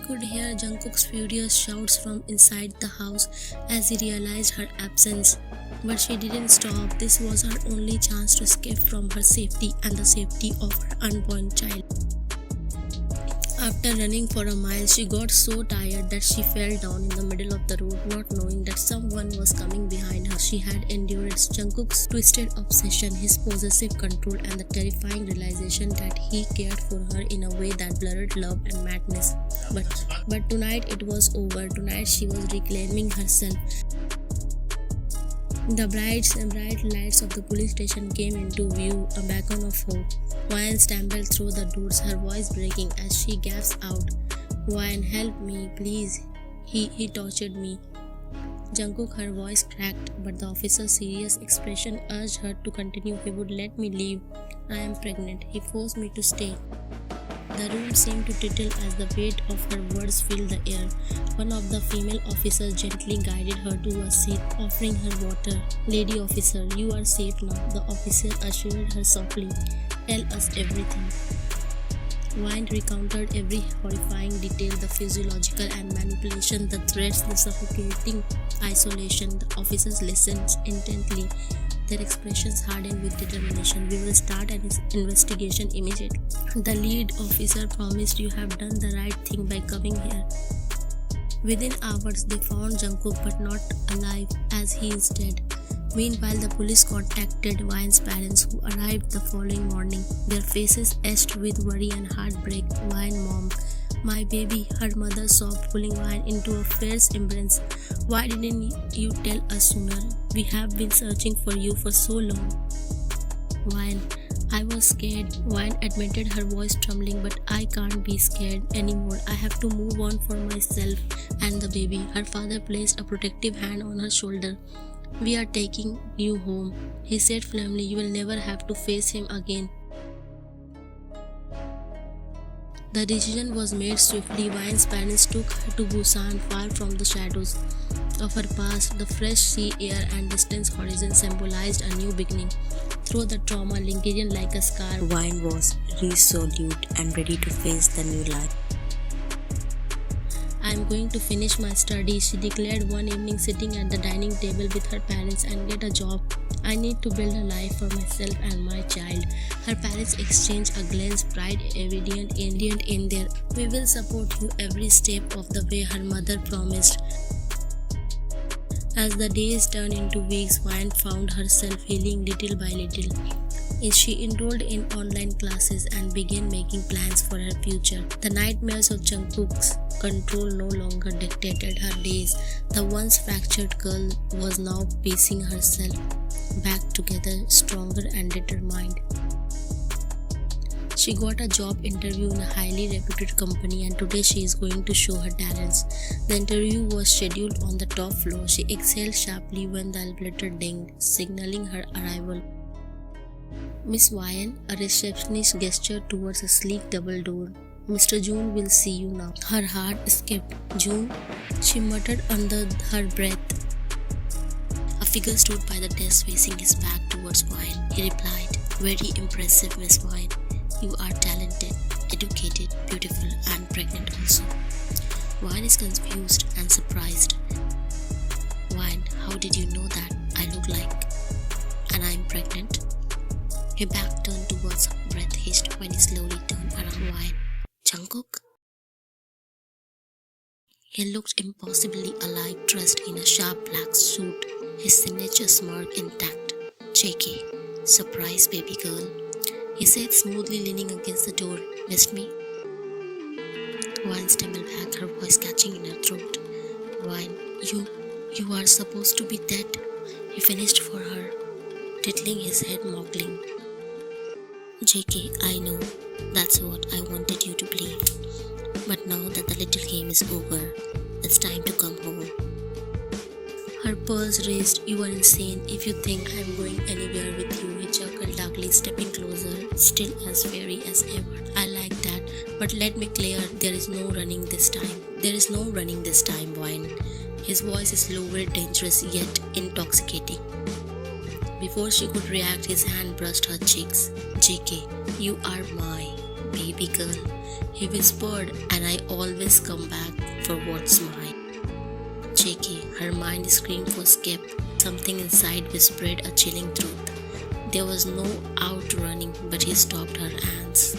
could hear Jungkook's furious shouts from inside the house as he realized her absence. But she didn't stop. This was her only chance to escape from her safety and the safety of her unborn child. After running for a mile, she got so tired that she fell down in the middle of the road, not knowing that someone was coming behind her. She had endured Jungkook's twisted obsession, his possessive control, and the terrifying realization that he cared for her in a way that blurred love and madness. But tonight it was over. Tonight she was reclaiming herself. The bright lights of the police station came into view, a beacon of hope. Wyan stumbled through the doors, her voice breaking as she gasped out, "Wyan, help me, please. He tortured me." Jungkook, her voice cracked, but the officer's serious expression urged her to continue. "He would let me leave. I am pregnant. He forced me to stay." The room seemed to tittle as the weight of her words filled the air. One of the female officers gently guided her to a seat, offering her water. "Lady officer, you are safe now," the officer assured her softly. "Tell us everything." Wyan recounted every horrifying detail, the physiological and manipulation, the threats, the suffocating isolation. The officers listened intently, their expressions hardened with determination. "We will start an investigation immediately," the lead officer promised. "You have done the right thing by coming here." Within hours, they found Jungkook, but not alive, as he is dead. Meanwhile, the police contacted Wyan's parents, who arrived the following morning, their faces etched with worry and heartbreak. "Wyan, mom, my baby," her mother sobbed, pulling Wyan into a fierce embrace. "Why didn't you tell us sooner? We have been searching for you for so long." "Wyan, I was scared," Wyan admitted, her voice trembling, "but I can't be scared anymore. I have to move on for myself and the baby." Her father placed a protective hand on her shoulder. "We are taking you home," he said firmly. "You will never have to face him again." The decision was made swiftly. Wyan's parents took her to Busan, far from the shadows of her past. The fresh sea air and distant horizon symbolized a new beginning. Through the trauma lingering like a scar, Wyan was resolute and ready to face the new life. "I am going to finish my studies," she declared one evening, sitting at the dining table with her parents, "and get a job. I need to build a life for myself and my child." Her parents exchanged a glance, pride evident in their. "We will support you every step of the way," her mother promised. As the days turned into weeks, Wyan found herself healing little by little. She enrolled in online classes and began making plans for her future. The nightmares of Jungkook's control no longer dictated her days. The once fractured girl was now piecing herself back together, stronger and determined. She got a job interview in a highly reputed company, and today she is going to show her talents. The interview was scheduled on the top floor. She exhaled sharply when the elevator dinged, signaling her arrival. "Miss Wyan," a receptionist gestured towards a sleek double door. "Mr. June will see you now." Her heart skipped. "June?" she muttered under her breath. A figure stood by the desk, facing his back towards Wyan. He replied, "Very impressive, Miss Wyan. You are talented, educated, beautiful, and pregnant also." Wyan is confused and surprised. "Wyan, how did you know that I look like? And I am pregnant?" Her back turned towards her, breath hitched when he slowly turned around. "Wyan, Jungkook?" He looked impossibly alike, dressed in a sharp black suit, his signature smirk intact. "JK, surprise baby girl," he said smoothly, leaning against the door. "Missed me?" Wyan stumbled back, her voice catching in her throat. "Wyan, you are supposed to be dead," he finished for her, tickling his head mockingly. "JK, I know. That's what I wanted you to believe. But now that the little game is over, it's time to come home." Her pulse raced. "You are insane if you think I am going anywhere with you," he chuckled darkly, stepping closer, still as fiery as ever. "I like that, but let me clear, there is no running this time. There is no running this time, Wyan." His voice is lower, dangerous yet intoxicating. Before she could react, his hand brushed her cheeks. "JK, you are my Baby girl, he whispered, and I always come back for what's mine. JK, her mind screamed for skip. Something inside whispered a chilling truth. There was no outrunning, but he stopped her hands.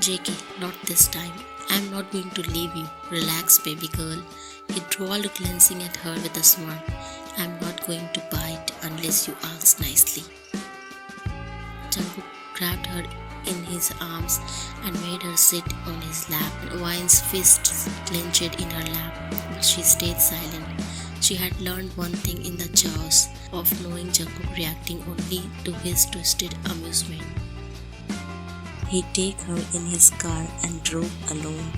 JK, not this time. I'm not going to leave you. Relax, baby girl. He drawled, glancing at her with a smirk. I'm not going to bite unless you ask nicely. Jungkook grabbed her in his arms and made her sit on his lap. Wine's fists clenched in her lap, but she stayed silent. She had learned one thing in the chaos of knowing Jungkook reacting only to his twisted amusement. He take her in his car and drove alone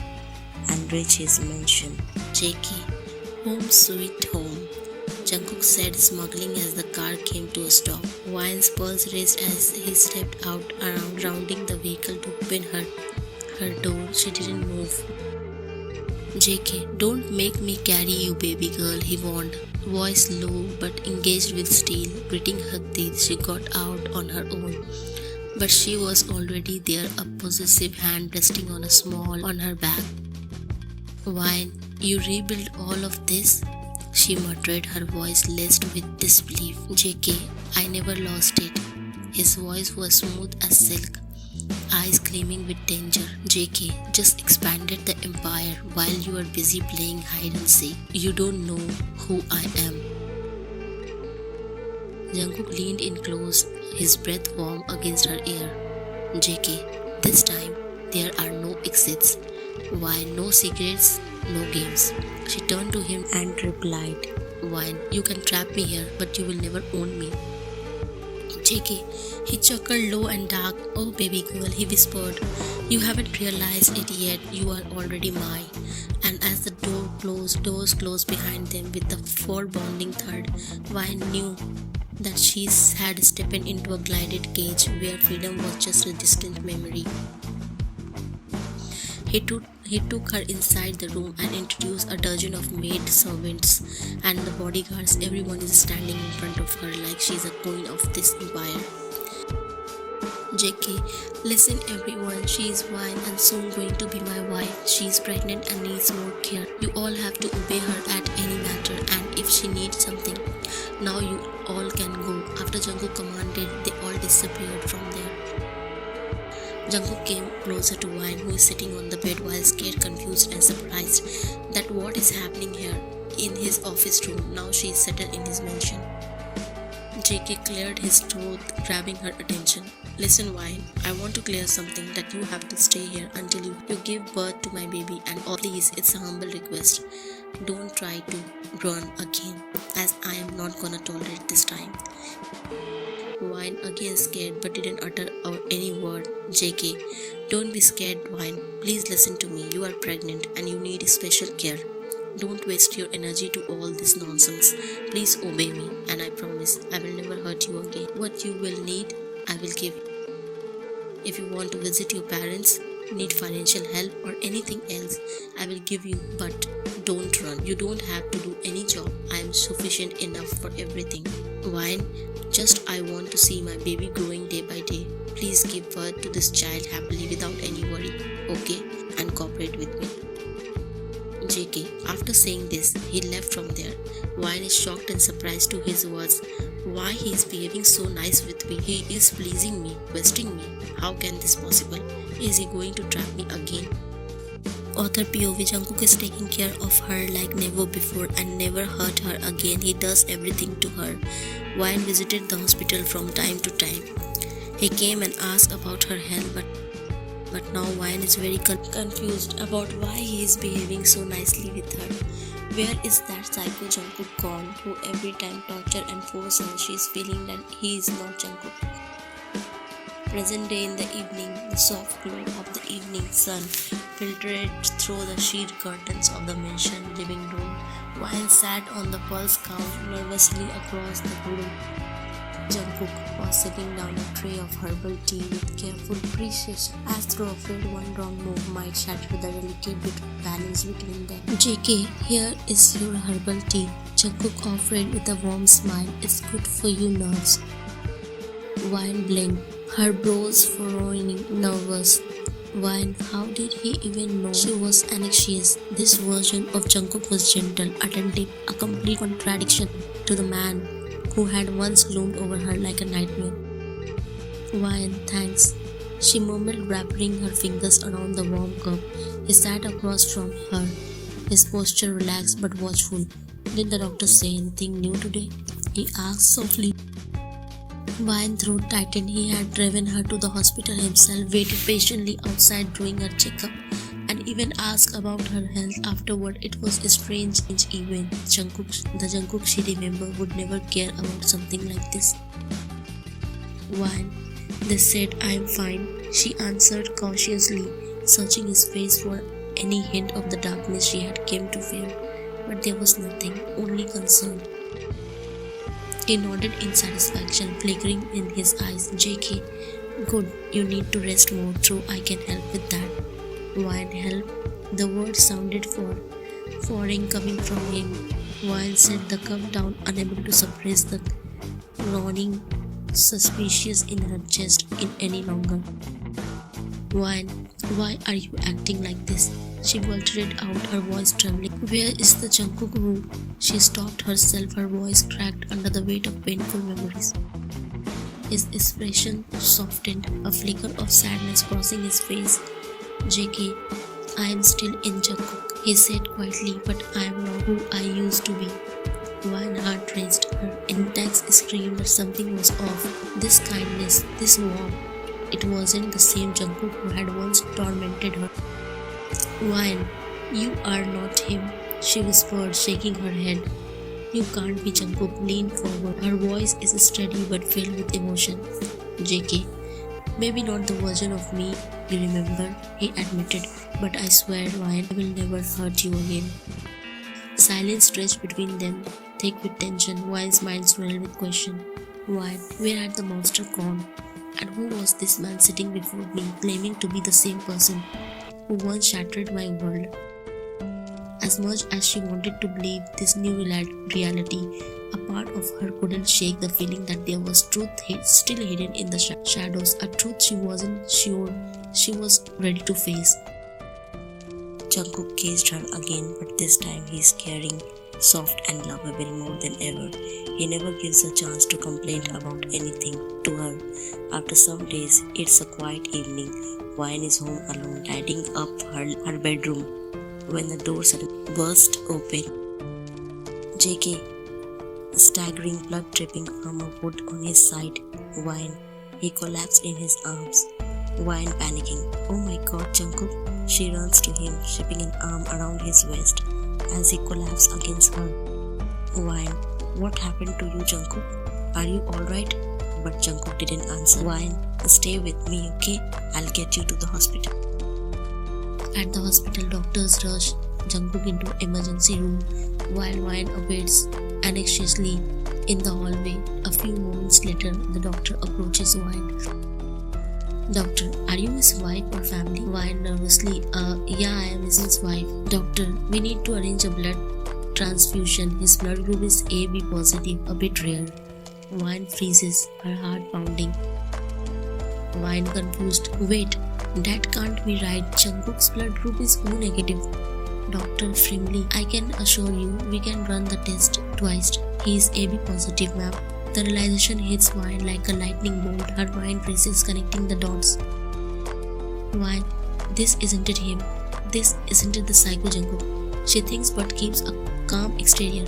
and reached his mansion. JK, home sweet home, Jungkook said, smuggling as the car came to a stop. Wine's pulse raced as he stepped out, rounding the vehicle to open her door. She didn't move. JK, don't make me carry you, baby girl, he warned. Voice low but engaged with steel. Greeting her teeth, she got out on her own. But she was already there, a possessive hand resting on her back. Wine, you rebuild all of this? She muttered, her voice laced with disbelief. JK, I never lost it. His voice was smooth as silk, eyes gleaming with danger. JK, just expanded the empire while you are busy playing hide and seek. You don't know who I am. Jungkook leaned in close, his breath warm against her ear. JK, this time there are no exits. Why, no secrets, no games. She turned to him and replied, Wine, you can trap me here, but you will never own me. JK, he chuckled low and dark. Oh, baby girl, he whispered. You haven't realized it yet. You are already mine. And as the doors closed behind them with the foreboding thud, Wine knew that she had stepped into a glided cage where freedom was just a distant memory. He took her inside the room and introduced a dozen of maid servants and the bodyguards. Everyone is standing in front of her like she's a queen of this empire. JK, listen everyone, she is Wine and soon going to be my wife. She is pregnant and needs more care. You all have to obey her at any matter, and if she needs something, now you all can go. After Jungkook commanded, they all disappeared from there. Jungkook came closer to Wine, who is sitting on the bed while scared, confused and surprised that what is happening here in his office room. Now she is settled in his mansion. JK cleared his throat, grabbing her attention. Listen, Wine, I want to clear something, that you have to stay here until you give birth to my baby, and please, it's a humble request. Don't try to run again, as I am not gonna tolerate this time. Wine, again scared but didn't utter any word. JK, don't be scared, Wine. Please listen to me. You are pregnant and you need special care. Don't waste your energy to all this nonsense. Please obey me, and I promise I will never hurt you again. What you will need, I will give you. If you want to visit your parents, need financial help or anything else, I will give you, but don't run. You don't have to do any job. I am sufficient enough for everything. Wine, just I want to see my baby growing day by day. Please give birth to this child happily without any worry, okay? And cooperate with me. JK, after saying this, he left from there. Wine is shocked and surprised to his words. Why he is behaving so nice with me? He is pleasing me, questioning me. How can this possible? Is he going to trap me again? Author POV, Jungkook is taking care of her like never before and never hurt her again. He does everything to her. Wine visited the hospital from time to time. He came and asked about her health, but now Wine is very confused about why he is behaving so nicely with her. Where is that psycho Jungkook gone, who every time torture and force her? She is feeling that he is not Jungkook. Present day in the evening, the soft glow of the evening sun filtered through the sheet curtains of the mansion living room. Wine sat on the pulse couch nervously across the room. Jungkook was setting down a tray of herbal tea with careful precision, as though afraid one wrong move might shatter the delicate balance between them. JK, here is your herbal tea, Jungkook offered with a warm smile. It's good for your nerves. Wine blinked, her brows furrowing, nervous. Why? How did he even know she was anxious? This version of Jungkook was gentle, attentive, a complete contradiction to the man who had once loomed over her like a nightmare. Why? Thanks, she murmured, wrapping her fingers around the warm cup. He sat across from her, his posture relaxed but watchful. Did the doctor say anything new today? He asked softly. Wine's throat tightened. He had driven her to the hospital himself, waited patiently outside doing her checkup, and even asked about her health afterward. It was a strange event. The Jungkook she remembered would never care about something like this. Wine, they said, "I'm fine," she answered cautiously, searching his face for any hint of the darkness she had come to fear. But there was nothing, only concern. He nodded in satisfaction, flickering in his eyes. "JK, good, you need to rest more, so I can help with that." Wine help? The word sounded foreign coming from him. Wine set the cup down, unable to suppress the groaning suspicious in her chest any longer. Wine, why are you acting like this? She blurted out, her voice trembling. "Where is the Jungkook room?" She stopped herself, her voice cracked under the weight of painful memories. His expression softened, a flicker of sadness crossing his face. "JK, I am still in Jungkook," he said quietly, "but I am not who I used to be." One heart raced, her index screamed that something was off. This kindness, this warmth, it wasn't the same Jungkook who had once tormented her. "Wine, you are not him," she whispered, shaking her head. "You can't be." Jungkook leaned forward. Her voice is steady but filled with emotion. "JK, maybe not the version of me you remember," he admitted, "but I swear, Wine, I will never hurt you again." Silence stretched between them, thick with tension. Wine's mind swelled with question. Wine, where had the monster gone? And who was this man sitting before me, claiming to be the same person who once shattered my world? As much as she wanted to believe this new reality, a part of her couldn't shake the feeling that there was truth still hidden in the shadows, a truth she wasn't sure she was ready to face. Jungkook kissed her again, but this time he's caring, soft and lovable more than ever. He never gives a chance to complain about anything to her. After some days, it's a quiet evening. Wine is home alone, tidying up her bedroom, when the door suddenly burst open. JK, staggering, blood dripping from a wound on his side. Wine, he collapsed in his arms. Wine panicking. "Oh my god, Jungkook." She runs to him, shipping an arm around his waist as he collapsed against her. Wine, what happened to you, Jungkook? Are you alright? But Jungkook didn't answer. Wine, stay with me, okay? I'll get you to the hospital. At the hospital, doctors rush Jungkook into emergency room while Wine awaits anxiously in the hallway. A few moments later, the doctor approaches Wine. "Doctor, are you his wife or family?" Wine nervously, Yeah, I am his wife. "Doctor, we need to arrange a blood transfusion. His blood group is AB positive, a bit rare." Wine freezes, her heart pounding. Wine confused. "Wait, that can't be right. Jungkook's blood group is O negative." Doctor firmly, "I can assure you, we can run the test twice. He is AB positive, ma'am." The realization hits Wine like a lightning bolt. Her mind races, connecting the dots. Wine, this isn't it him. This isn't it the psycho Jungkook. She thinks but keeps a calm exterior.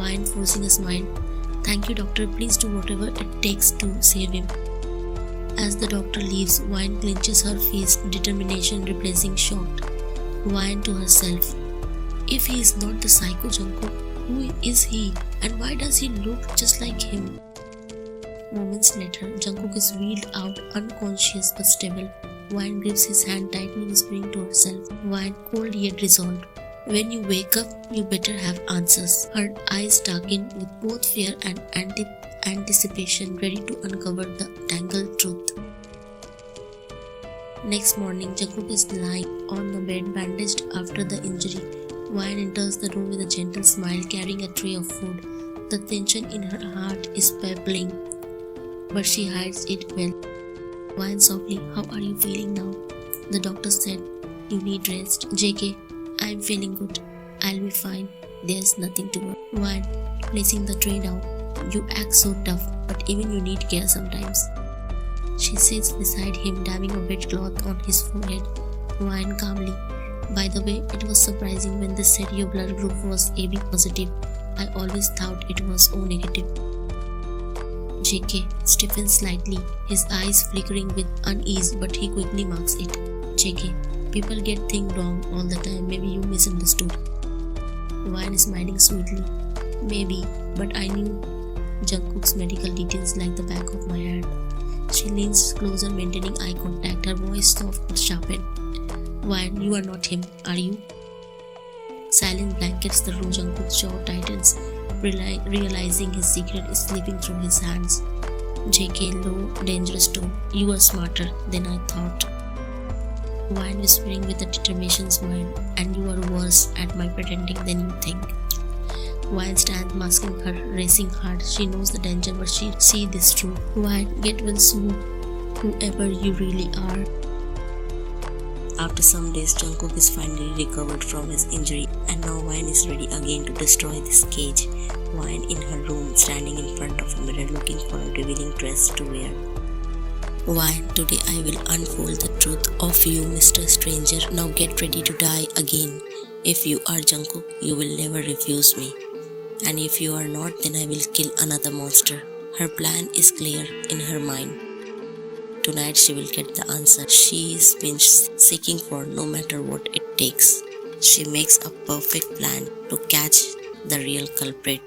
Wine forcing a smile. "Thank you, doctor. Please do whatever it takes to save him." As the doctor leaves, Wine clenches her face, determination replacing shock. Wine to herself. If he is not the psycho Jungkook, who is he? And why does he look just like him? Moments later, Jungkook is wheeled out, unconscious but stable. Wine grips his hand tightly, whispering to herself. Wine, cold yet resolved. "When you wake up, you better have answers." Her eyes darken with both fear and anticipation, ready to uncover the tangled truth. Next morning, Jungkook is lying on the bed, bandaged after the injury. Wine enters the room with a gentle smile, carrying a tray of food. The tension in her heart is palpable, but she hides it well. Wine softly, how are you feeling now? The doctor said, you need rest. JK, I'm feeling good. I'll be fine. There's nothing to worry. Wine, placing the tray down. You act so tough, but even you need care sometimes. She sits beside him, dabbing a wet cloth on his forehead. Wine calmly. By the way, it was surprising when they said your blood group was AB positive. I always thought it was O negative. JK stiffens slightly, his eyes flickering with unease, but he quickly marks it. JK, people get things wrong all the time. Maybe you misunderstood. Wine is smiling sweetly. Maybe, but I knew Jungkook's medical details like the back of my hand. She leans closer, maintaining eye contact, her voice soft but sharpened. Wine, you are not him, are you? Silence blankets the room. Jungkook's jaw tightens, realizing his secret is slipping through his hands. JK, low, dangerous tone. You are smarter than I thought. Wine whispering with a determination smile. And you are worse at my pretending than you think. Wine stands masking her racing heart. She knows the danger, but she sees this truth. Wine, get well soon, whoever you really are. After some days, Jungkook is finally recovered from his injury, and now Wine is ready again to destroy this cage. Wine in her room, standing in front of a mirror looking for a revealing dress to wear. Wine, today I will unfold the truth of you, Mr. Stranger. Now get ready to die again. If you are Jungkook, you will never refuse me. And if you are not, then I will kill another monster. Her plan is clear in her mind. Tonight she will get the answer she's been seeking for, no matter what it takes. She makes a perfect plan to catch the real culprit.